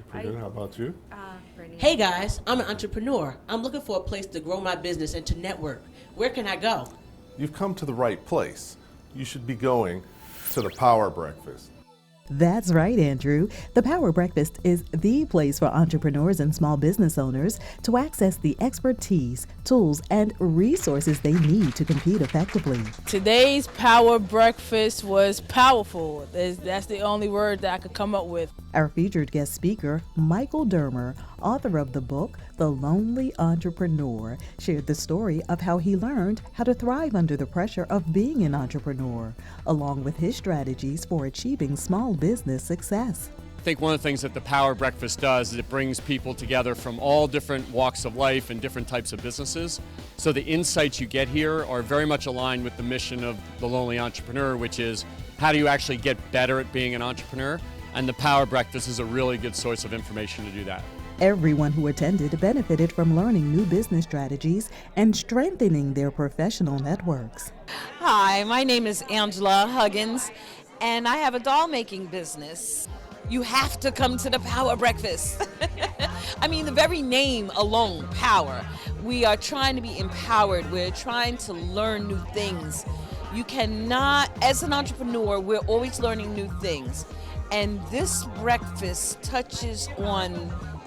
Pretty good. How about you? Hey guys, I'm an entrepreneur. I'm looking for a place to grow my business and to network. Where can I go? You've come to the right place. You should be going to the Power Breakfast. That's right, Andrew. The Power Breakfast is the place for entrepreneurs and small business owners to access the expertise, tools, and resources they need to compete effectively. Today's Power Breakfast was powerful. That's the only word that I could come up with. Our featured guest speaker, Michael Dermer, author of the book, The Lonely Entrepreneur, shared the story of how he learned how to thrive under the pressure of being an entrepreneur, along with his strategies for achieving small business success. I think one of the things that the Power Breakfast does is it brings people together from all different walks of life and different types of businesses. So the insights you get here are very much aligned with the mission of The Lonely Entrepreneur, which is how do you actually get better at being an entrepreneur? And the Power Breakfast is a really good source of information to do that. Everyone who attended benefited from learning new business strategies and strengthening their professional networks. Hi, my name is Angela Huggins, and I have a doll making business. You have to come to the Power Breakfast. I mean, the very name alone, power. We are trying to be empowered. We're trying to learn new things. You cannot, as an entrepreneur, we're always learning new things. And this breakfast touches on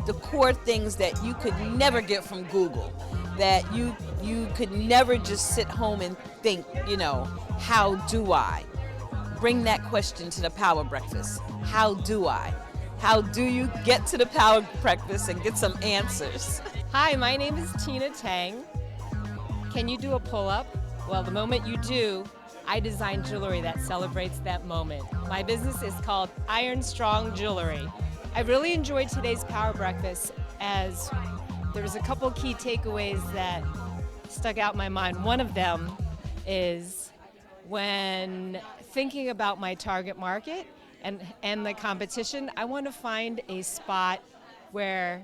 the core things that you could never get from Google, that you could never just sit home and think, how do I? Bring that question to the Power Breakfast. How do I? How do you get to the Power Breakfast and get some answers? Hi, my name is Tina Tang. Can you do a pull-up? Well, the moment you do, I design jewelry that celebrates that moment. My business is called Iron Strong Jewelry. I really enjoyed today's Power Breakfast as there was a couple key takeaways that stuck out in my mind. One of them is when thinking about my target market and the competition, I want to find a spot where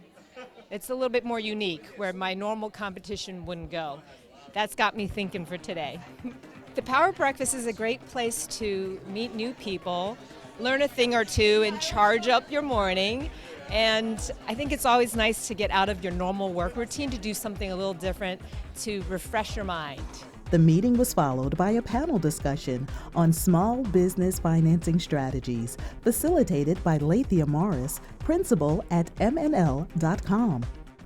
it's a little bit more unique, where my normal competition wouldn't go. That's got me thinking for today. The Power Breakfast is a great place to meet new people, learn a thing or two, and charge up your morning. And I think it's always nice to get out of your normal work routine to do something a little different to refresh your mind. The meeting was followed by a panel discussion on small business financing strategies, facilitated by Lathea Morris, principal at MNL.com.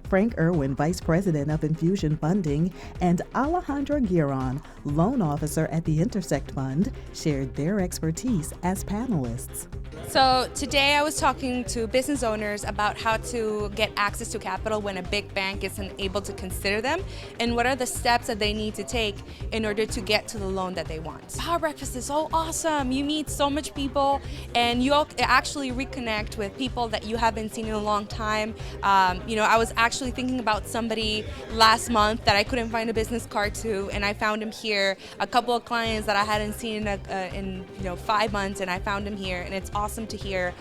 Frank Irwin, Vice President of Infusion Funding, and Alejandra Giron, Loan Officer at the Intersect Fund, shared their expertise as panelists. So today I was talking to business owners about how to get access to capital when a big bank isn't able to consider them, and what are the steps that they need to take in order to get to the loan that they want. Power Breakfast is so awesome. You meet so much people, and you actually reconnect with people that you haven't seen in a long time. I was actually thinking about somebody last month that I couldn't find a business card to, and I found him here. A couple of clients that I hadn't seen in 5 months, and I found him here, and it's awesome to hear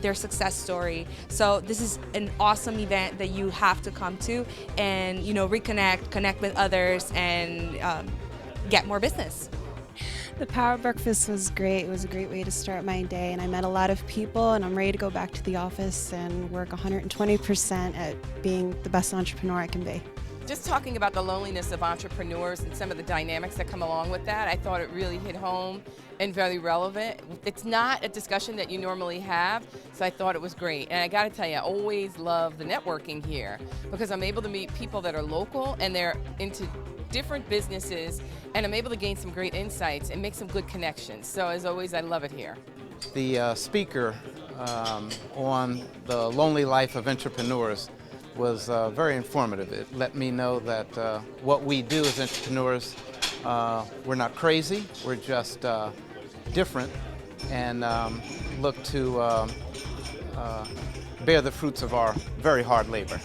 their success story. So this is an awesome event that you have to come to and connect with others and get more business. The Power Breakfast was great. It was a great way to start my day, and I met a lot of people, and I'm ready to go back to the office and work 120% at being the best entrepreneur I can be. Just talking about the loneliness of entrepreneurs and some of the dynamics that come along with that, I thought it really hit home and very relevant. It's not a discussion that you normally have, so I thought it was great. And I gotta tell you, I always love the networking here because I'm able to meet people that are local and they're into different businesses, and I'm able to gain some great insights and make some good connections. So as always, I love it here. The speaker on the lonely life of entrepreneurs was very informative. It let me know that what we do as entrepreneurs, we're not crazy, we're just different, and look to bear the fruits of our very hard labor.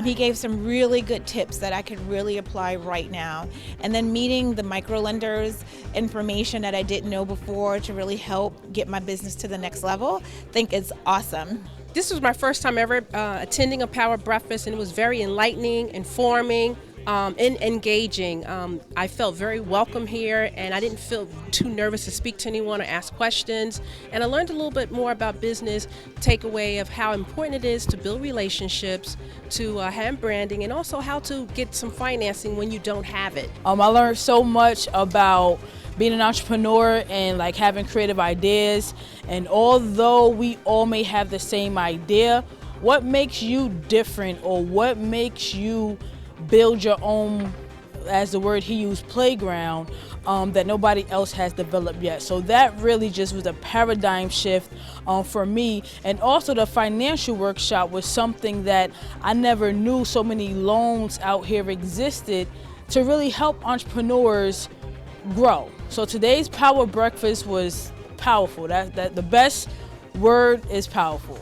He gave some really good tips that I could really apply right now. And then meeting the microlenders, information that I didn't know before to really help get my business to the next level, I think it's awesome. This was my first time ever attending a Power Breakfast, and it was very enlightening, informing, and engaging. I felt very welcome here, and I didn't feel too nervous to speak to anyone or ask questions. And I learned a little bit more about business, takeaway of how important it is to build relationships, to have branding, and also how to get some financing when you don't have it. I learned so much about being an entrepreneur and like having creative ideas. And although we all may have the same idea, what makes you different, or what makes you build your own, as the word he used, playground, that nobody else has developed yet. So that really just was a paradigm shift for me. And also the financial workshop was something that I never knew so many loans out here existed to really help entrepreneurs grow. So today's Power Breakfast was powerful. That the best word is powerful.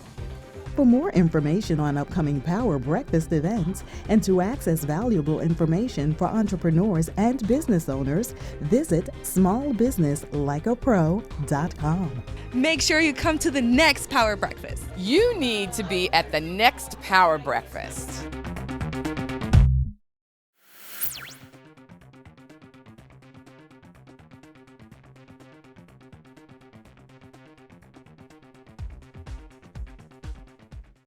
For more information on upcoming Power Breakfast events and to access valuable information for entrepreneurs and business owners, visit smallbusinesslikeapro.com. Make sure you come to the next Power Breakfast. You need to be at the next Power Breakfast.